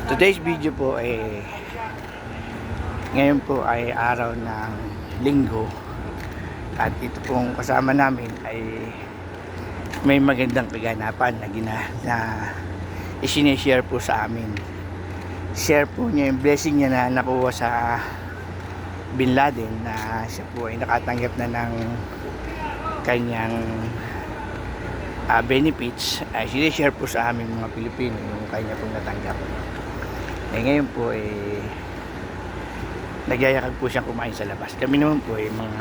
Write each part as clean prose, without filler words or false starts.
Today's video po ay ngayon po ay araw ng linggo at ito pong kasama namin ay may magandang kaganapan na isinishare po sa amin. Share po niya yung blessing niya na nakuha sa Bin Laden, na siya po ay nakatanggap na ng kanyang benefits. Ay sinishare po sa amin mga Pilipino yung kanya pong natanggap. Ngayon po nagyayakag po siyang kumain sa labas. Kami naman po mga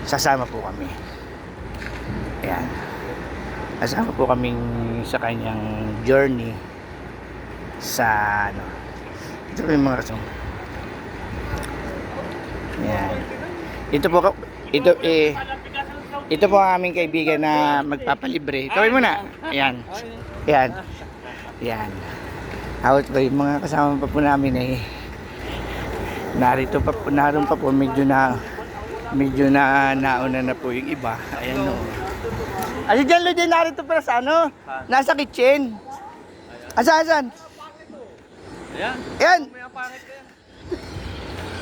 sasama po kami. Ayan. Kasama po kaming sa kanyang journey sa ito po yung mga kasama. Ayan. Ito po ang aming kaibigan na magpapalibre. Kawin mo na. Ayan. Ayan. Ayan. Out ba yung mga kasama pa po namin naroon pa po, medyo na nauna na po yung iba. Ayan o. Asi dyan, Lodi, narito para sa nasa kitchen. Asan? Ayan. Ayan. May apangit ka yan.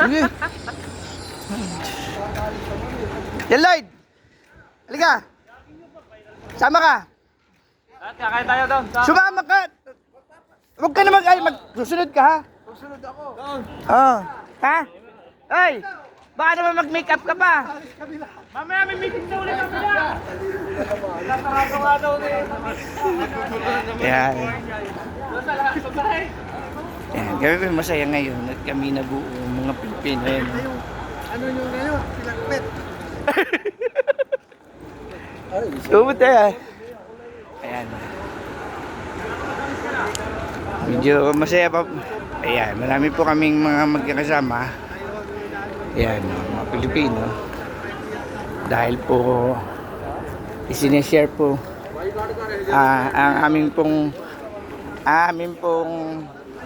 Sige. Yan, Lloyd. Halika. Sama ka. At kakain tayo doon. Sumama ka. Huwag ka na susunod ka, ha? Susunod ako. Doon. Oo. Ha? Ay! Baka naman mag-makeup ka pa. Mamaya may meeting na ulit kami na. Nasarado nga daw na yun. Yan. Doon sa lahat. Sabay. Yan. Kami po masaya ngayon at kami nabuo mga Pilipino. Yan. Ano yung ngayon? Pinagpit. Tumot tayo. Ayan. Medyo masaya pa. Ayan. Marami po kaming mga magkakasama. Ayan. Mga Pilipino. Dahil po isineshare po ang aming pong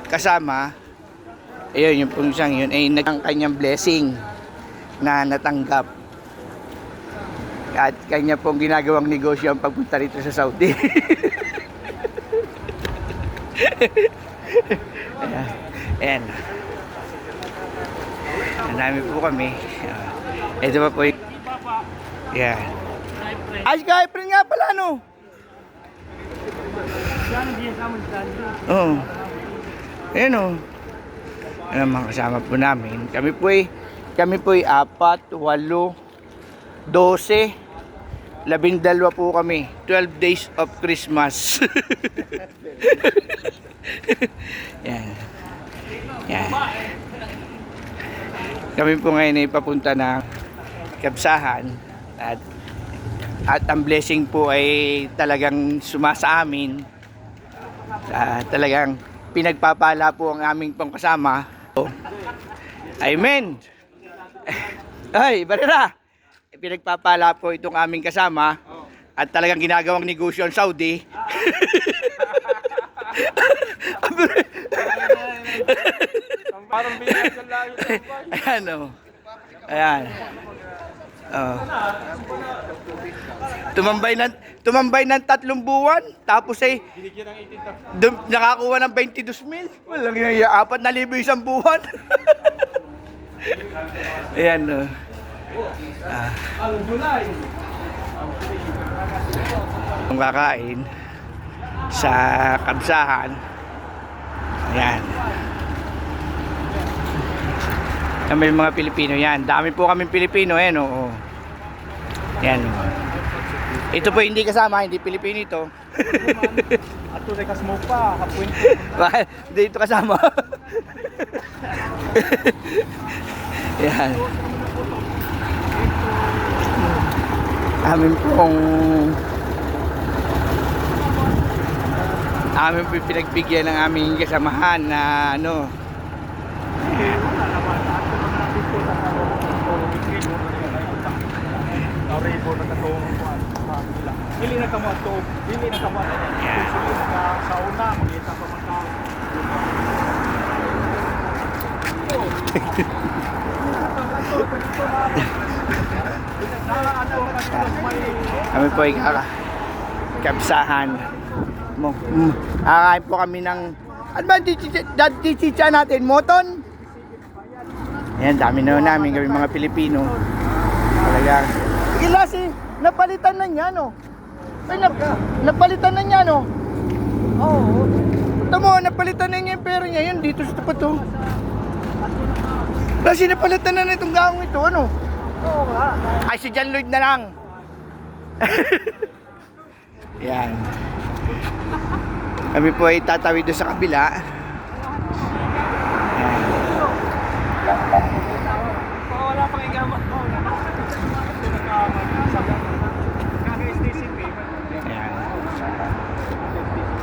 kasama. Ayun, yung pong isang yun ay ang kanyang blessing na natanggap. At kanya pong ginagawang negosyo ang pagpunta rito sa Saudi. Ayan. Marami po kami. Ito pa po yung yan. Ay, Skype nga pala, no? Oo. Ayan, o. Ano mga kasama po namin. Kami po ay 4, 8, 12, 12 po kami. 12 days of Christmas. Yan. Yan. Kami po ngayon ay papunta ng Kabsahan at ang blessing po ay talagang sumasa amin. Talagang pinagpapala po ang aming pong kasama. Amen. Ay, barera. Pinagpapala po itong aming kasama at talagang ginagawang negosyo ang Saudi. Parang binasal layo. Ayan o. Ayan. Tumambay ng 3 buwan, tapos ay nakakuha ng 22,000. Walang yung 4,000 isang buwan. Ayan o. Kung kakain sa Kabsahan. Ayan. Kami mga Pilipino yan. Dami po kaming Pilipino. Ayan o. Ayan o. Ito po hindi kasama, hindi Pilipino ito. At ito ay kasmoke pa. Kapuin ko. Bakit? Hindi ito kasama. Ayan. Amin po pinagbigyan ng aming kasamahan na Hindi na kamo ato. Hindi na kamo ato. Sa una, magkita pa man tao. Kami po ay Kabsahan. Kakain po kami ng Ano ba chicha natin? Moton? Ayan, dami na namin kami mga Pilipino. Talagang. Ilas eh, napalitan na niya, no? Ay, napalitan na niya, no? Oo. Ito mo, napalitan na niya yung pera niya. Yan, dito sa tapat, oh. Kasi napalitan na itong gaong ito, ano? Oo nga. Ay, si John Lloyd na lang. Yan. Kami po ay tatawid doon sa kabila. Yan. Wala pang igamat mo. Yan.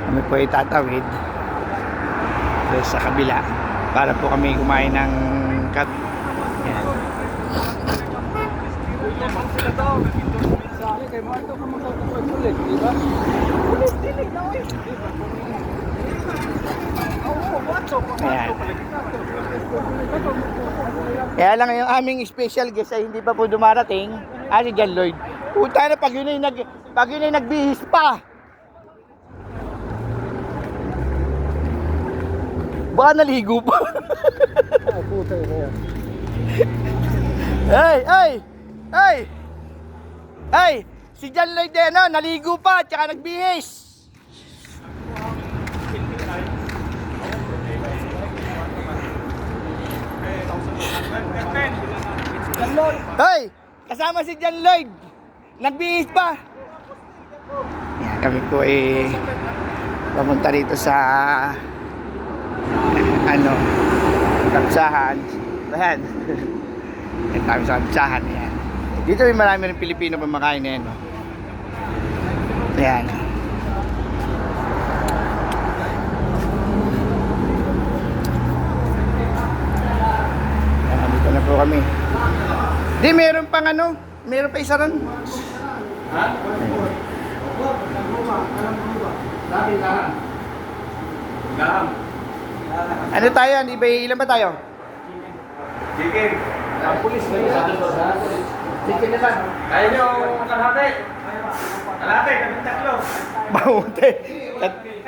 Kami po ay tatawid doon sa kabila para po kami kumain ng yan. Sila daw, nag-endorse sa akin. Kay Marto ka magkakapag ulit, di ba? Ulit, na ulit. Oo, Marto. Ayan. Kaya lang yung aming special guest ay hindi pa po dumarating. Si John Lloyd. Puta na pag yun ay nagbihis pa. Baka naligo pa. Puta yun yan. Hey! Si John Lloyd ano, naligo pa, tsaka nagbihis. Hey! Kasama si John Lloyd. Nagbihis pa. Yan, kami po ay papunta rito sa ano, kapsahan. Ayan. Yan tayo sa kapsahan. Yan. Dito may marami rin Pilipino pamakain na yan. No? Ayan. Ayan, dito na po kami. Di, meron pang ano, meron pa isa ron. Ha? Ano tayo? Ilan ba tayo? Chicken. Ang pulis na yun. Chicken na lang. Kaya nyo kalahati. Kalahati, kami tatlo. Maute.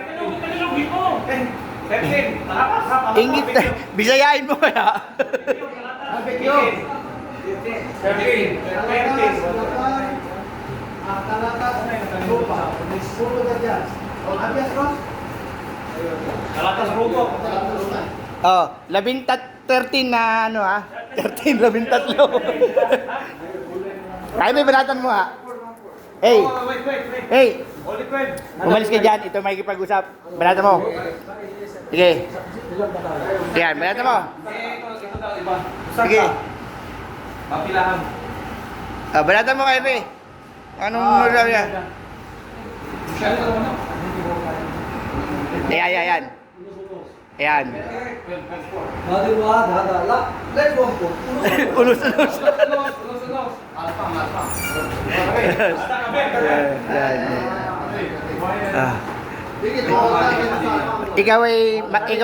Kanilugin mo. 13. Malapas. Ingit na. Bisayain mo kaya. 13. Kalatas rupo. Oh, 13 na ano ha? 13, 13. Kaya may banatan mo ha? Hey! Wait. Hey! Only 12. Umalis ka dyan. Ito may kipag-usap. Banatan mo. Sige. Yan, banatan mo. Sige. Mapilahan. Banatan mo kayo, Pe. Anong sabi niya? Ayan. Ayan. Ulos. Ikaw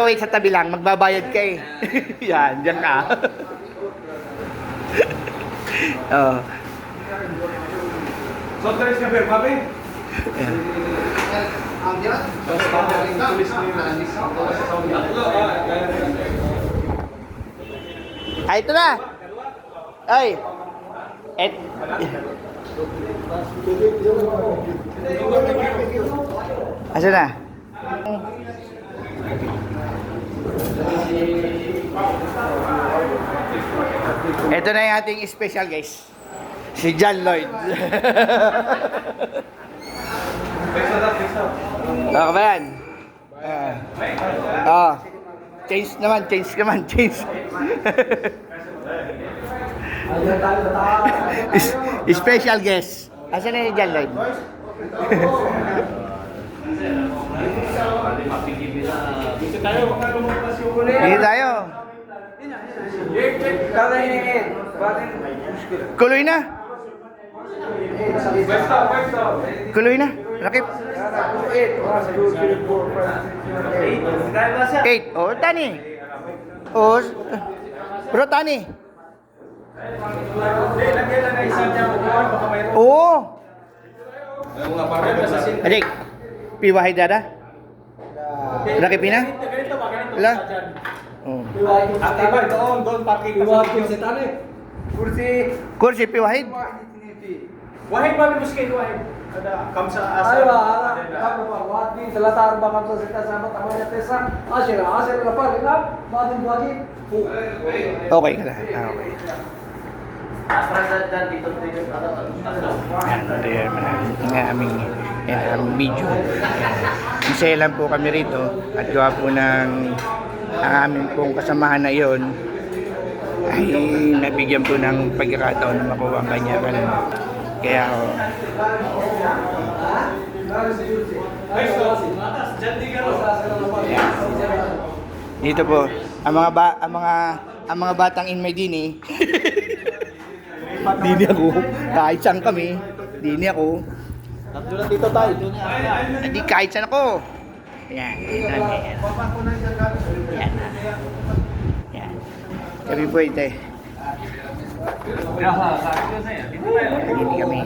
ay sa tabi lang, magbabayad ka eh. Yan, diyan ka. Oh. So, tres ka ba, papi? Ayan. Ay, ito na. Ay. Asa na? Ito na yung ating special guys. Si John Lloyd. Okay ba yan? Change naman. Special guest. Asan na yung John Lloyd? Dito tayo, lumabas yung huli. Hindi tayo. Kuloy na. Kuloy na. Rakip. 8. Oh, tani. Oh, bro, tani. Oo. Adik, piwahay dada? Rakipin na? Wala? Oh. Ang iba doon parking Kursi piwahid? Wahid ba may muskay wahid? Ada kamsa asa. Ayo, ako pa, wadi sa latar ba kamsa sa kasama tamanya tesa. Asira na pa rin badin wadi. Okay ka na. Okay. Yan, ang aming video. Masaya lang po kami rito at gawa po ng ang aming pong kasamahan na yon ay nabigyan po ng pagkakataon na makuha ang kanya. Kaya dito po ang mga batang inmay din eh. Dini ako. Kahit saan kami. Dini ako. Dito tayo. Hindi kahit saan ako. Yan. Yan. Yan. Kami po ito eh. Dini kami.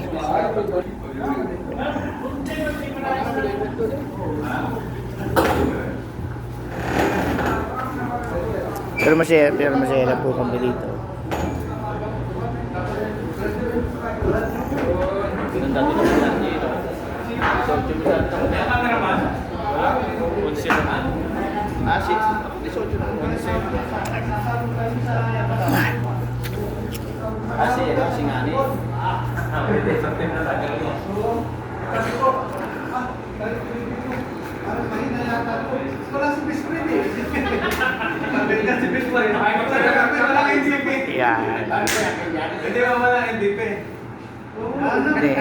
Pero masaya lang po kami dito. Yan. Hindi ba wala NDP? Hindi.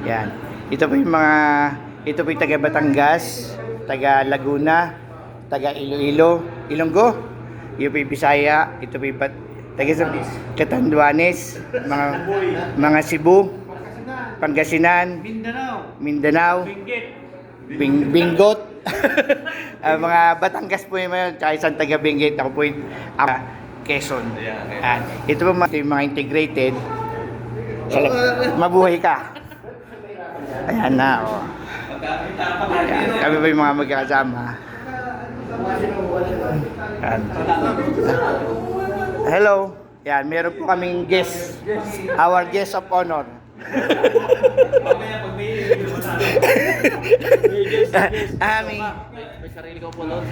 Yan. Ito po yung taga Batangas, taga Laguna, taga Iloilo, Ilonggo, yung po yung Bisaya, ito po yung taga Catanduanes, mga Cebu, Pangasinan, Mindanao, Benguet, mga Batangas po yung mga, kahit saan taga Benguet, ako po yung Quezon. Ito po yung mga integrated. Mabuhay ka. Ayan na, oh. Ayan. Kami pa yung mga magkakasama. Ayan. Hello. Yan, meron po kaming guest. Our guest of honor. Aming.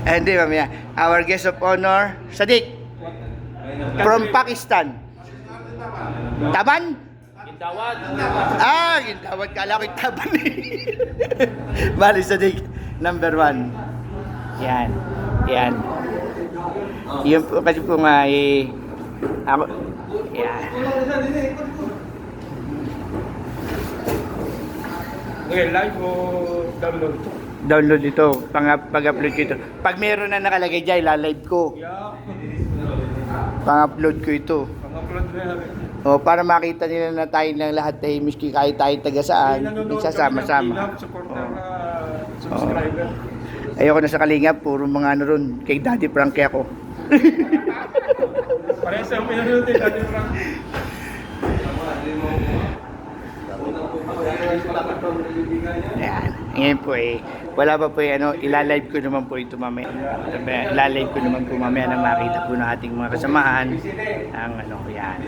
Hindi, mamaya. Our guest of honor, Sadiq. From Pakistan. Taban? Gindawad. Gindawad. Kala ko yung Taban eh. Bali, Sadiq. Number 1. Yan. Yan. Yun po kasi po nga eh. Ako. Yan. Okay, live o download ito? Download ito. Pag-upload ko ito. Pag meron na nakalagay dyan, ilalive ko. Pang-upload ko ito. Pang-upload na yan. O, para makita nila na tayo ng lahat ay miski kahit tayo taga saan, nagsasama-sama. Subscriber. Ayoko na sa Kalingap, puro mga ano ron, kay Daddy Frankie ako. Parehas ang pinanood din, Daddy Frank. Ayan. Ngayon po eh, wala pa po eh, ilalive ko naman po ito mamaya. Ilalive ko naman po mamaya na makita po ng ating mga kasamahan. Ang yan.